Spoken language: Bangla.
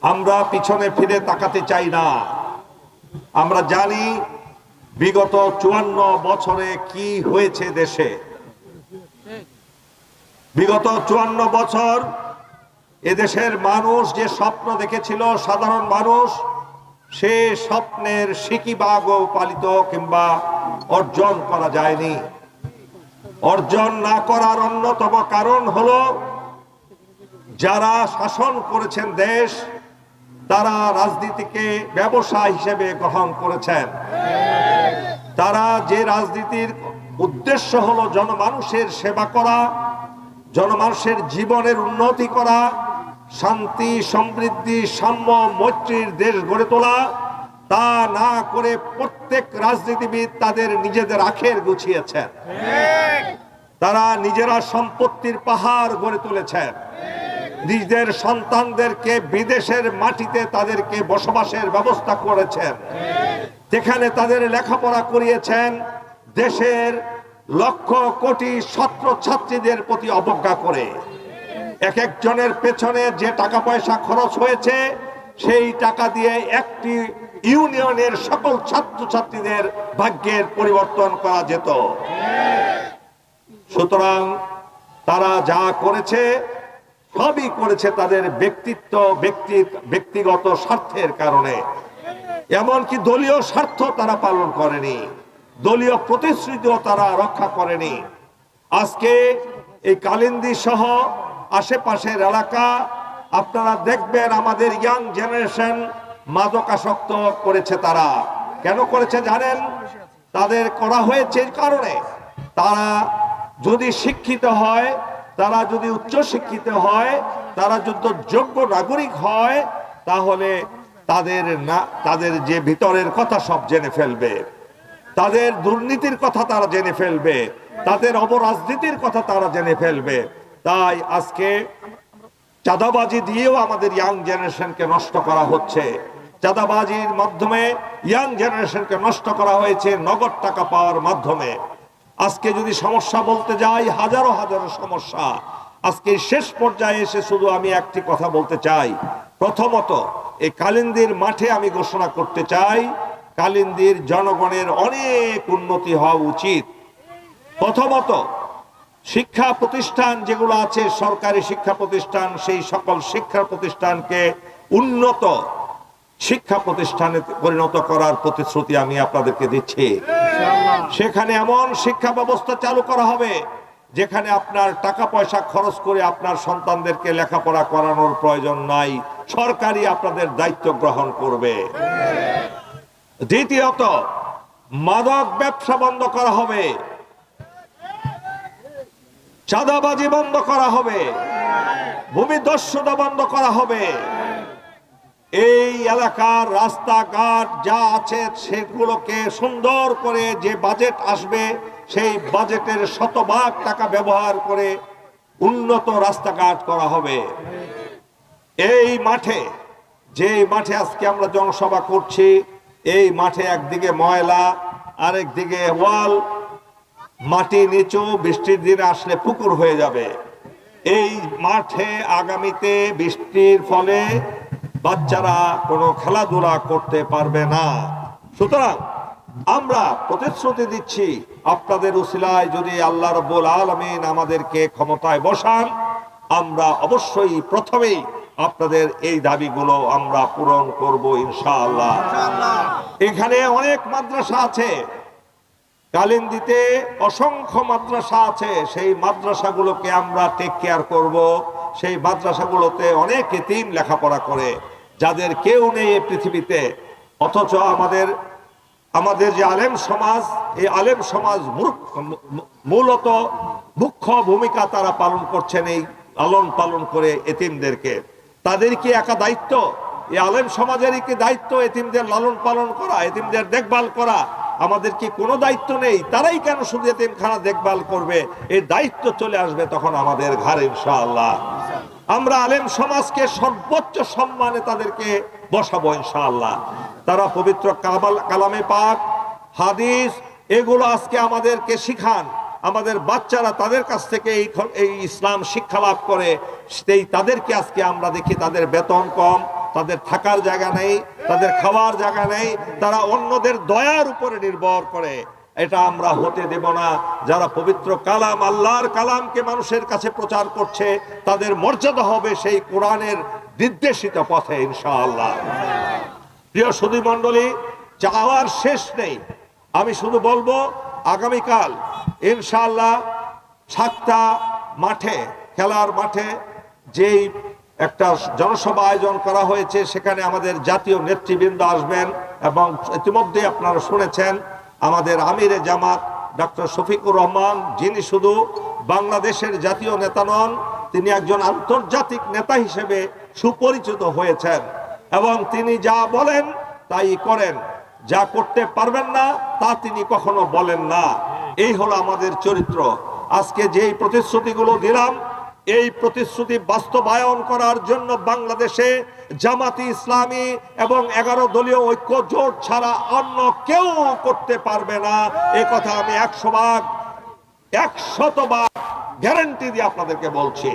আমরা পিছনে ফিরে তাকাতে চাই না। আমরা জানি বিগত 54 বছরে কি হয়েছে দেশে। বিগত 54 বছর এদেশের মানুষ যে স্বপ্ন দেখেছিল, সাধারণ মানুষ সে স্বপ্নের সিকিবাগও পালিত কিংবা অর্জন করা যায়নি। অর্জন না করার অন্যতম কারণ হলো যারা শাসন করেছেন দেশ, তারা রাজনীতিকে ব্যবসা হিসেবে গ্রহণ করেছেন। তারা যে রাজনীতির উদ্দেশ্য হলো জনমানুষের সেবা করা, জনমানুষের জীবনের উন্নতি করা, শান্তি সমৃদ্ধি সাম্য মৈত্রীর দেশ গড়ে তোলা, তা না করে প্রত্যেক রাজনীতিবিদ তাদের নিজেদের আখের গুছিয়েছেন। তারা নিজেরা সম্পত্তির পাহাড় গড়ে তুলেছেন। নিজেদের সন্তানদেরকে বিদেশের মাটিতে তাদেরকে বসবাসের ব্যবস্থা করেছেন, যেখানে তাদের লেখাপড়া করিয়েছেন দেশের লক্ষ কোটি ছাত্রছাত্রীদের প্রতি অবজ্ঞা করে। এক একজনের পেছনে যে টাকা পয়সা খরচ হয়েছে, সেই টাকা দিয়ে একটি ইউনিয়নের সকল ছাত্রছাত্রীদের ভাগ্যের পরিবর্তন করা যেত। সুতরাং তারা যা করেছে সবই করেছে তাদের ব্যক্তিগত স্বার্থের কারণে। এমনকি দলীয় স্বার্থ তারা পালন করেনি, দলীয় প্রতিশ্রুতিও তারা রক্ষা করেনি। আজকে এই কালিন্দী সহ আশেপাশের এলাকা আপনারা দেখবেন আমাদের ইয়াং জেনারেশন মাদকাসক্ত করেছে। তারা কেন করেছে জানেন? তাদের করা হয়েছে এই কারণে, তারা যদি শিক্ষিত হয়, তারা যদি উচ্চ শিক্ষিত হয়, তারা যদি যোগ্য নাগরিক হয়, তাহলে তাদের যে ভিতরের কথা সব জেনে ফেলবে, তাদের দুর্নীতির কথা তারা জেনে ফেলবে, তাদের অপরাজনীতির কথা তারা জেনে ফেলবে। তাই আজকে চাঁদাবাজি দিয়েও আমাদের ইয়াং জেনারেশনকে নষ্ট করা হচ্ছে। চাঁদাবাজির মাধ্যমে ইয়াং জেনারেশনকে নষ্ট করা হয়েছে নগদ টাকা পাওয়ার মাধ্যমে। আজকে যদি সমস্যা বলতে যাই, হাজারো হাজারো সমস্যা। আজকে শেষ পর্যায়ে এসে শুধু আমি একটি কথা বলতে চাই। প্রথমত, এই কালিন্দীর মাঠে আমি ঘোষণা করতে চাই, কালিন্দীর জনগণের অনেক উন্নতি হওয়া উচিত। প্রথমত, শিক্ষা প্রতিষ্ঠান যেগুলো আছে, সরকারি শিক্ষা প্রতিষ্ঠান, সেই সকল শিক্ষা প্রতিষ্ঠানকে উন্নত শিক্ষা প্রতিষ্ঠানে পরিণত করার প্রতিশ্রুতি আমি আপনাদেরকে দিচ্ছি। সেখানে এমন শিক্ষা ব্যবস্থা চালু করা হবে যেখানে আপনার টাকা পয়সা খরচ করে আপনার সন্তানদেরকে লেখাপড়া করানোর প্রয়োজন নাই, সরকারই আপনাদের দায়িত্ব গ্রহণ করবে। দ্বিতীয়ত, মাদক ব্যবসা বন্ধ করা হবে, চাঁদাবাজি বন্ধ করা হবে, ভূমিদস্যুতা বন্ধ করা হবে। এই এলাকার রাস্তাঘাট যা আছে সেগুলোকে সুন্দর করে, যে বাজেট আসবে সেই বাজেটের শতভাগ টাকা ব্যবহার করে উন্নত রাস্তাঘাট করা হবে। এই মাঠে, যে মাঠে আজকে আমরা জনসভা করছি, এই মাঠে একদিকে ময়লা, আরেক দিকে ওয়াল, মাটি নিচু, বৃষ্টির দিনে আসলে পুকুর হয়ে যাবে। এই মাঠে আগামীতে বৃষ্টির ফলে বাচ্চারা কোনো খেলাধুলা করতে পারবে না। সুতরাং আমরা প্রতিশ্রুতি দিচ্ছি, আপনাদের উসিলায় যদি আল্লাহ রাব্বুল আলামিন আমাদেরকে ক্ষমতায় বসান, আমরা অবশ্যই প্রথমেই আপনাদের এই দাবিগুলো আমরা পূরণ করব ইনশাআল্লাহ। এখানে অনেক মাদ্রাসা আছে, কালিন্দীতে অসংখ্য মাদ্রাসা আছে, সেই মাদ্রাসাগুলোকে আমরা টেক কেয়ার করব। সেই মাদ্রাসাগুলোতে অনেক এতিম লেখাপড়া করে, যাদের কেউ নেই এই পৃথিবীতে। অথচ আমাদের যে আলেম সমাজ, এই আলেম সমাজ মূলত মুখ্য ভূমিকা তারা পালন করছেন এই লালন পালন করে এতিমদেরকে। তাদের কি একা দায়িত্ব? এই আলেম সমাজেরই কি দায়িত্ব এতিমদের লালন পালন করা, এতিমদের দেখভাল করা? আমাদের কি কোনো দায়িত্ব নেই? তারাই কেন শুধু এতিমখানা দেখভাল করবে? এই দায়িত্ব চলে আসবে তখন আমাদের ঘরে ইনশাআল্লাহ। আমরা আলেম সমাজকে সর্বোচ্চ সম্মানে তাদেরকে বসাবো ইনশাআল্লাহ। তারা পবিত্র কালামে পাক, হাদিস, এগুলো আজকে আমাদেরকে শিখান। আমাদের বাচ্চারা তাদের কাছ থেকে এই ইসলাম শিক্ষা লাভ করে। তাদেরকে আজকে আমরা দেখি তাদের বেতন কম, তাদের থাকার জায়গা নেই, তাদের খাওয়ার জায়গা নেই, তারা অন্যদের দয়ার উপরে নির্ভর করে। এটা আমরা হতে দেব না। যারা পবিত্র কালাম, আল্লাহর কালামকে মানুষের কাছে প্রচার করছে, তাদের মর্যাদা হবে সেই কোরআনের নির্দেশিত পথে ইনশাআল্লাহ। প্রিয় সুধী মণ্ডলী, চাওয়ার শেষ নেই। আমি শুধু বলবো আগামীকাল ইনশাআল্লাহ সাতটা মাঠে, খেলার মাঠে যেই একটা জনসভা আয়োজন করা হয়েছে, সেখানে আমাদের জাতীয় নেতৃবৃন্দ আসবেন এবং ইতিমধ্যে আপনারা শুনেছেন আমাদের আমিরে জামাত ডক্টর শফিকুর রহমান, যিনি শুধু বাংলাদেশের জাতীয় নেতা নন, তিনি একজন আন্তর্জাতিক নেতা হিসেবে সুপরিচিত হয়েছেন এবং তিনি যা বলেন তাই করেন। যা করতে পারবেন না তা তিনি কখনো বলেন না। এই হলো আমাদের চরিত্র। আজকে যেই প্রতিশ্রুতিগুলো দিলাম, এই প্রতিশ্রুতি বাস্তবায়ন করার জন্য বাংলাদেশে জামাতি ইসলামী এবং 11 দলীয় ঐক্য জোট ছাড়া অন্য কেউ করতে পারবে না। এ কথা আমি 100 ভাগ গ্যারান্টি দিয়ে আপনাদেরকে বলছি।